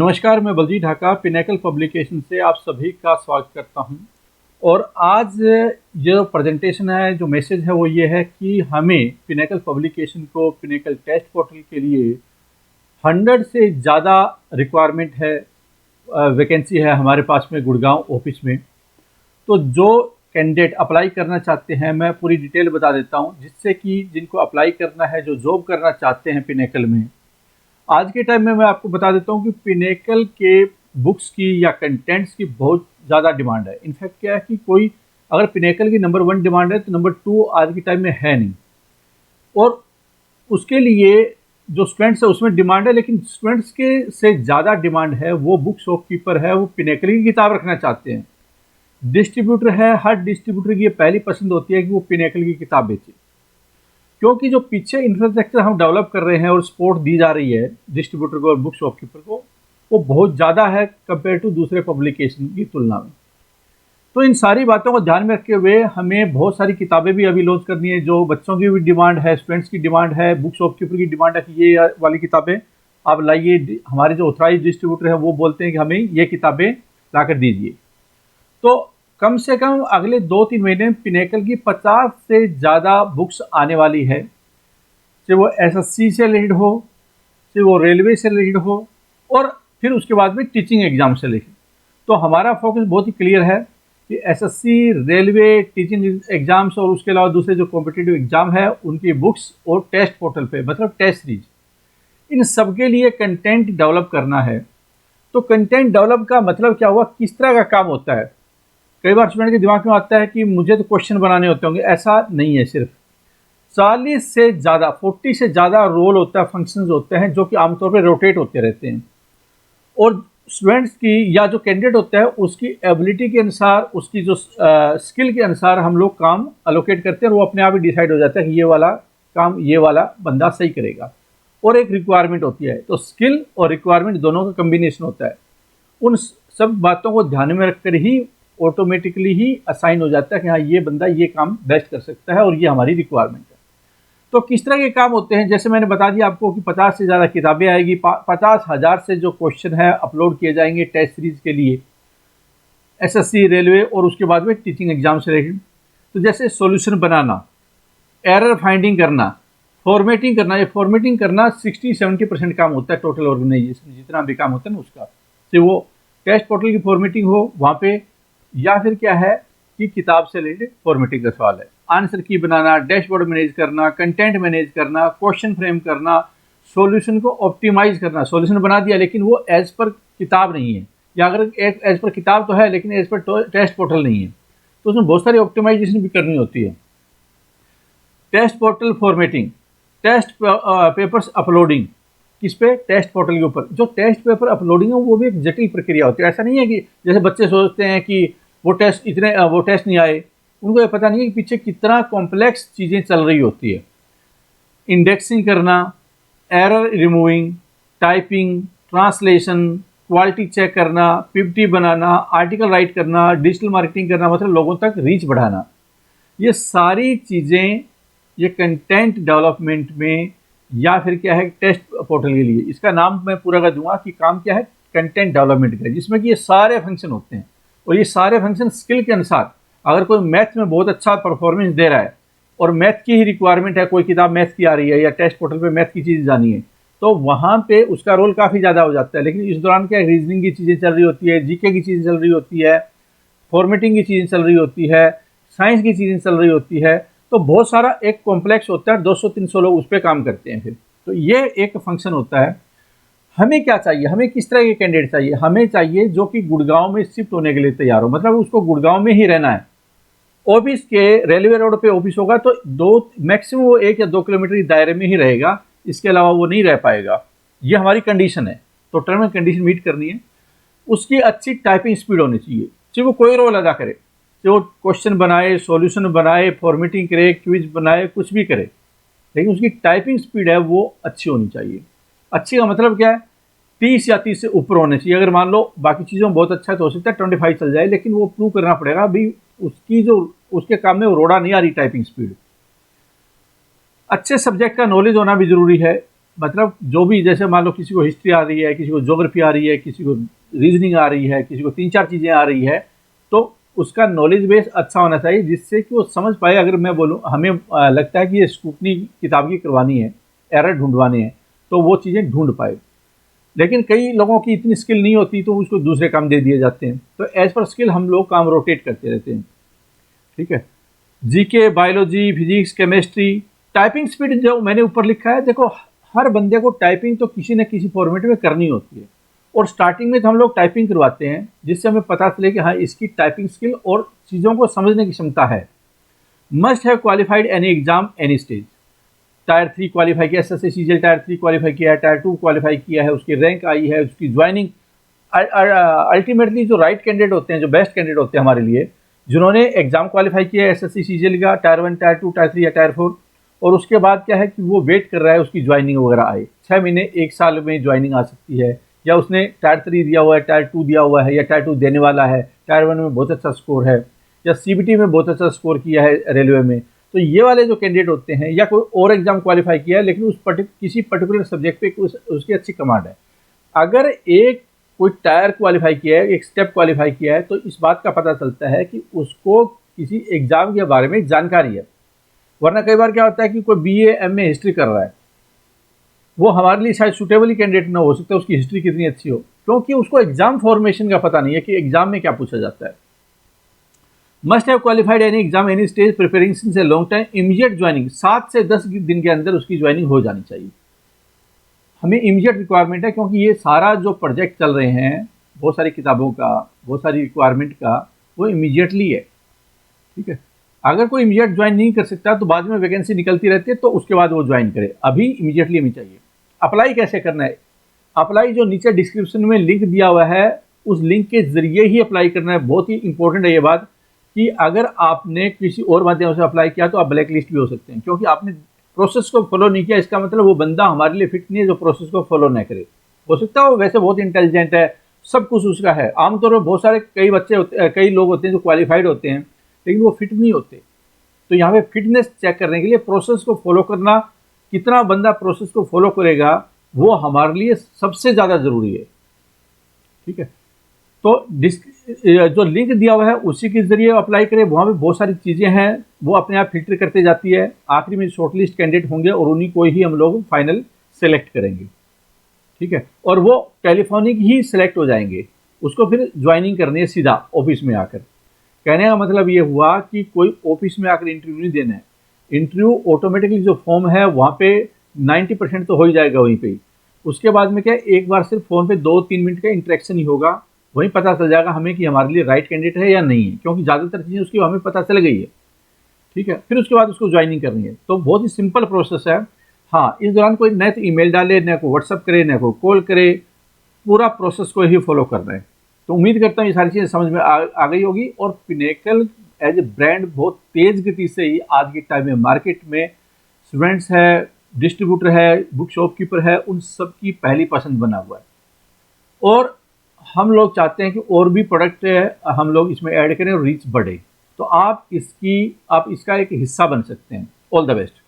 नमस्कार, मैं Baljeet Dhaka pinnacle publication से आप सभी का स्वागत करता हूं। और आज जो प्रेजेंटेशन है, जो मैसेज है वो ये है कि हमें पिनेकल पब्लिकेशन को पिनेकल टेस्ट पोर्टल के लिए 100 से ज़्यादा रिक्वायरमेंट है, वैकेंसी है हमारे पास में गुड़गांव ऑफिस में। तो जो कैंडिडेट अप्लाई करना चाहते हैं, मैं पूरी डिटेल बता देता हूँ, जिससे कि जिनको अप्लाई करना है, जो जॉब करना चाहते हैं पिनेकल में, आज के टाइम में मैं आपको बता देता हूँ कि पिनेकल के बुक्स की या कंटेंट्स की बहुत ज़्यादा डिमांड है। इनफैक्ट क्या है कि कोई अगर पिनेकल की नंबर 1 डिमांड है तो नंबर 2 आज के टाइम में है नहीं। और उसके लिए जो स्टूडेंट्स है उसमें डिमांड है, लेकिन स्टूडेंट्स के से ज़्यादा डिमांड है वो बुक शॉपकीपर है, वो पिनेकल की किताब रखना चाहते हैं। डिस्ट्रीब्यूटर है, हर डिस्ट्रीब्यूटर की ये पहली पसंद होती है कि वो पिनेकल की किताब बेचे, क्योंकि जो पीछे इंफ्रास्ट्रक्चर हम डेवलप कर रहे हैं और सपोर्ट दी जा रही है डिस्ट्रीब्यूटर को और बुक शॉपकीपर को, वो बहुत ज़्यादा है कंपेयर टू दूसरे पब्लिकेशन की तुलना में। तो इन सारी बातों को ध्यान में रखते हुए हमें बहुत सारी किताबें भी अभी लॉन्च करनी है। जो बच्चों की भी डिमांड है, स्टूडेंट्स की डिमांड है, बुक शॉपकीपर की डिमांड है कि ये वाली किताबें आप लाइए। हमारे जो ऑथराइज डिस्ट्रीब्यूटर हैं वो बोलते हैं कि हमें ये किताबें ला कर दीजिए। तो कम से कम अगले 2-3 महीने में पिनेकल की 50 से ज़्यादा बुक्स आने वाली है, चाहे वो एसएससी से रिलेटेड हो, चाहे वो रेलवे से रिलेटेड हो, और फिर उसके बाद में टीचिंग एग्जाम से रिलेटेड। तो हमारा फोकस बहुत ही क्लियर है कि एसएससी, रेलवे, टीचिंग एग्जाम्स और उसके अलावा दूसरे जो कॉम्पिटिटिव एग्जाम है उनकी बुक्स और टेस्ट पोर्टल पे, मतलब टेस्ट सीरीज, इन सब के लिए कंटेंट डेवलप करना है। तो कंटेंट डेवलप का मतलब क्या हुआ, किस तरह का काम होता है। कई बार स्टूडेंट के दिमाग में आता है कि मुझे तो क्वेश्चन बनाने होते होंगे। ऐसा नहीं है। सिर्फ 40 से ज़्यादा, 40 से ज़्यादा रोल होता है, फंक्शंस होते हैं जो कि आमतौर पर रोटेट होते रहते हैं। और स्टूडेंट्स की या जो कैंडिडेट होता है उसकी एबिलिटी के अनुसार, उसकी जो स्किल के अनुसार हम लोग काम अलोकेट करते हैं और वो अपने आप ही डिसाइड हो जाता है कि ये वाला काम ये वाला बंदा सही करेगा। और एक रिक्वायरमेंट होती है, तो स्किल और रिक्वायरमेंट दोनों का कम्बिनेशन होता है। उन सब बातों को ध्यान में रखकर ही ऑटोमेटिकली ही असाइन हो जाता है कि हाँ, ये बंदा ये काम बेस्ट कर सकता है और ये हमारी रिक्वायरमेंट है। तो किस तरह के काम होते हैं, जैसे मैंने बता दिया आपको कि 50 से ज़्यादा किताबें आएगी, 50,000 से जो क्वेश्चन है अपलोड किए जाएंगे टेस्ट सीरीज के लिए, एसएससी, रेलवे और उसके बाद में टीचिंग एग्जाम से रिलेटेड। तो जैसे सॉल्यूशन बनाना, एरर फाइंडिंग करना, फॉर्मेटिंग करना। ये फॉर्मेटिंग करना 60-70% काम होता है टोटल ऑर्गेनाइजेशन जितना भी काम होता है ना उसका। तो वो टेस्ट पोर्टल की फॉर्मेटिंग हो वहाँ पे, या फिर क्या है कि किताब से रिलेटेड फॉर्मेटिंग का सवाल है, आंसर की बनाना, डैशबोर्ड मैनेज करना, कंटेंट मैनेज करना, क्वेश्चन फ्रेम करना, सॉल्यूशन को ऑप्टिमाइज करना। सॉल्यूशन बना दिया लेकिन वो एज पर किताब नहीं है, या अगर एज पर किताब तो है लेकिन एज पर टेस्ट पोर्टल नहीं है, तो उसमें बहुत सारी ऑप्टिमाइजेशन भी करनी होती है। Test portal formatting, test papers uploading, किस पे, टेस्ट पोर्टल के ऊपर। जो टेस्ट पेपर अपलोडिंग है वो भी एक जटिल प्रक्रिया होती है। ऐसा नहीं है कि जैसे बच्चे सोचते हैं कि वो टेस्ट नहीं आए, उनको ये पता नहीं है कि पीछे कितना कॉम्प्लेक्स चीज़ें चल रही होती है। इंडेक्सिंग करना, error removing, typing, translation, quality check करना, पीपीटी बनाना, आर्टिकल राइट करना, डिजिटल मार्केटिंग करना, मतलब लोगों तक रीच बढ़ाना। ये सारी चीज़ें ये कंटेंट डेवलपमेंट में, या फिर क्या है टेस्ट पोर्टल के लिए, इसका नाम मैं पूरा कर दूंगा कि काम क्या है, कंटेंट डेवलपमेंट का, जिसमें कि ये सारे फंक्शन होते हैं। और ये सारे फंक्शन स्किल के अनुसार, अगर कोई मैथ में बहुत अच्छा परफॉर्मेंस दे रहा है और मैथ की ही रिक्वायरमेंट है, कोई किताब मैथ की आ रही है या टेस्ट पोर्टल पे मैथ की चीज़ जानी है, तो वहाँ पे उसका रोल काफ़ी ज़्यादा हो जाता है। लेकिन इस दौरान क्या, रीजनिंग की चीज़ें चल रही होती है, जीके की चीज़ें चल रही होती है, फॉर्मेटिंग की चीज़ें चल रही होती है, साइंस की चीज़ें चल रही होती है। तो बहुत सारा एक कॉम्प्लेक्स होता है, 200-300 लोग उस पर काम करते हैं। फिर तो ये एक फंक्शन होता है। हमें क्या चाहिए, हमें किस तरह के कैंडिडेट चाहिए, हमें चाहिए जो कि गुड़गांव में शिफ्ट होने के लिए तैयार हो, मतलब उसको गुड़गांव में ही रहना है। ऑफिस के रेलवे रोड पे ऑफिस होगा तो मैक्सिमम वो 1 या 2 किलोमीटर के दायरे में ही रहेगा, इसके अलावा वो नहीं रह पाएगा। ये हमारी कंडीशन है। तो टर्म एंड कंडीशन मीट करनी है। उसकी अच्छी टाइपिंग स्पीड होनी चाहिए, चाहे वो कोई रोल अदा करे, चाहे वो क्वेश्चन बनाए, सॉल्यूशन बनाए, फॉर्मेटिंग करे, क्विज बनाए, कुछ भी करे, लेकिन उसकी टाइपिंग स्पीड है वो अच्छी होनी चाहिए। अच्छी का मतलब क्या है, 30 या 30 से ऊपर होने चाहिए। अगर मान लो बाकी चीज़ों में बहुत अच्छा है तो हो सकता है 25 चल जाए, लेकिन वो प्रूव करना पड़ेगा अभी उसकी जो उसके काम में वो रोड़ा नहीं आ रही टाइपिंग स्पीड। अच्छे सब्जेक्ट का नॉलेज होना भी जरूरी है। मतलब जो भी, जैसे मान लो किसी को हिस्ट्री आ रही है, किसी को ज्योग्राफी आ रही है, किसी को रीजनिंग आ रही है, किसी को 3-4 चीज़ें आ रही है, तो उसका नॉलेज बेस अच्छा होना चाहिए जिससे कि वो समझ पाए। अगर मैं बोलूँ हमें लगता है कि ये स्क्रूटनी किताब की करवानी है, एरर ढूंढवाने हैं, तो वो चीज़ें ढूंढ पाए। लेकिन कई लोगों की इतनी स्किल नहीं होती तो उसको दूसरे काम दे दिए जाते हैं। तो एज पर स्किल हम लोग काम रोटेट करते रहते हैं। ठीक है, GK, biology, physics, chemistry. Typing speed जो मैंने ऊपर लिखा है, देखो हर बंदे को टाइपिंग तो किसी न किसी फॉर्मेट में करनी होती है, और स्टार्टिंग में तो हम लोग टाइपिंग करवाते हैं जिससे हमें पता चले कि हाँ इसकी टाइपिंग स्किल और चीज़ों को समझने की क्षमता है। Must have qualified any exam any stage. Tyre 3 qualify किया, एसएससी सीजीएल टायर 3 क्वालिफाई किया है, टायर 2 क्वालिफाई किया है, उसकी रैंक आई है, उसकी ज्वाइनिंग। अल्टीमेटली जो राइट कैंडिडेट होते हैं, जो बेस्ट कैंडिडेट होते हैं हमारे लिए, जिन्होंने एग्जाम क्वालिफाई किया है एसएससी सीजीएल का टायर 1, टायर 2, टायर 3 या टायर 4, और उसके बाद क्या है कि वो वेट कर रहा है उसकी ज्वाइनिंग वगैरह आए। 6 महीने 1 साल में ज्वाइनिंग आ सकती है, या उसने टायर 3 दिया हुआ है, टायर 2 दिया हुआ है, या टायर 2 देने वाला है, टायर 1 में बहुत अच्छा स्कोर है, या सीबीटी में बहुत अच्छा स्कोर किया है रेलवे में। तो ये वाले जो कैंडिडेट होते हैं, या कोई और एग्जाम क्वालिफाई किया है लेकिन किसी पर्टिकुलर सब्जेक्ट पे उसकी अच्छी कमांड है। अगर एक कोई टायर क्वालिफाई किया है, एक स्टेप क्वालिफाई किया है, तो इस बात का पता चलता है कि उसको किसी एग्जाम के बारे में जानकारी है। वरना कई बार क्या होता है कि कोई बीए एमए हिस्ट्री कर रहा है, वो हमारे लिए शायद सूटेबल ही कैंडिडेट ना हो सकता है, उसकी हिस्ट्री कितनी अच्छी हो, क्योंकि उसको एग्जाम फॉर्मेशन का पता नहीं है कि एग्जाम में क्या पूछा जाता है। Must have qualified any exam any stage preparing since a long time. Immediate joining, 7 से 10 दिन के अंदर उसकी ज्वाइनिंग हो जानी चाहिए। हमें इमीडिएट रिक्वायरमेंट है, क्योंकि ये सारा जो प्रोजेक्ट चल रहे हैं, बहुत सारी किताबों का, बहुत सारी रिक्वायरमेंट का, वो इमीडिएटली है। ठीक है, अगर कोई इमीडिएट ज्वाइन नहीं कर सकता तो बाद में वैकेंसी निकलती रहती है, तो उसके बाद वो ज्वाइन करे। अभी इमीडिएटली हमें चाहिए। अप्लाई कैसे करना है? अप्लाई जो नीचे डिस्क्रिप्शन में लिंक दिया हुआ है, उस लिंक के जरिए ही अप्लाई करना है। बहुत ही इंपॉर्टेंट है ये बात कि अगर आपने किसी और माध्यम से अप्लाई किया तो आप ब्लैक लिस्ट भी हो सकते हैं, क्योंकि आपने प्रोसेस को फॉलो नहीं किया। इसका मतलब वो बंदा हमारे लिए फिट नहीं है जो प्रोसेस को फॉलो न करे। हो सकता है वो वैसे बहुत इंटेलिजेंट है, सब कुछ उसका है। आमतौर पर बहुत सारे कई लोग होते हैं जो क्वालिफाइड होते हैं, लेकिन वो फिट नहीं होते। तो यहाँ पे फिटनेस चेक करने के लिए प्रोसेस को फॉलो करना, कितना बंदा प्रोसेस को फॉलो करेगा, वो हमारे लिए सबसे ज़्यादा ज़रूरी है। ठीक है, तो जो लिंक दिया हुआ है उसी के जरिए अप्लाई करें। वहाँ पे बहुत सारी चीज़ें हैं, वो अपने आप फिल्टर करते जाती है। आखिरी में शॉर्टलिस्ट कैंडिडेट होंगे और उन्हीं को ही हम लोग फाइनल सेलेक्ट करेंगे। ठीक है, और वो टेलीफोनिक ही सिलेक्ट हो जाएंगे। उसको फिर ज्वाइनिंग करनी है सीधा ऑफिस में आकर। कहने का मतलब ये हुआ कि कोई ऑफिस में आकर इंटरव्यू नहीं देना है। इंटरव्यू ऑटोमेटिकली जो फॉर्म है वहाँ पे 90% तो हो ही जाएगा वहीं पे ही। उसके बाद में क्या, एक बार सिर्फ फ़ोन पे 2-3 मिनट का इंटरेक्शन ही होगा, वहीं पता चल जाएगा हमें कि हमारे लिए राइट कैंडिडेट है या नहीं है, क्योंकि ज़्यादातर चीज़ें उसकी हमें पता चल गई है। ठीक है, फिर उसके बाद उसको ज्वाइनिंग करनी है। तो बहुत ही सिंपल प्रोसेस है। हाँ, इस दौरान कोई न तो ईमेल डाले, न को व्हाट्सअप करे, न को कॉल करे, पूरा प्रोसेस को ही फॉलो करना है। तो उम्मीद करता हूँ ये सारी चीज़ें समझ में आ गई होगी। और पिनेकल एज ए ब्रांड बहुत तेज़ गति से ही आज के टाइम में मार्केट में स्टूडेंट्स है, डिस्ट्रीब्यूटर है, बुक शॉपकीपर है, उन सब की पहली पसंद बना हुआ है। और हम लोग चाहते हैं कि और भी प्रोडक्ट हम लोग इसमें ऐड करें और रीच बढ़े। तो आप इसका एक हिस्सा बन सकते हैं। All the best.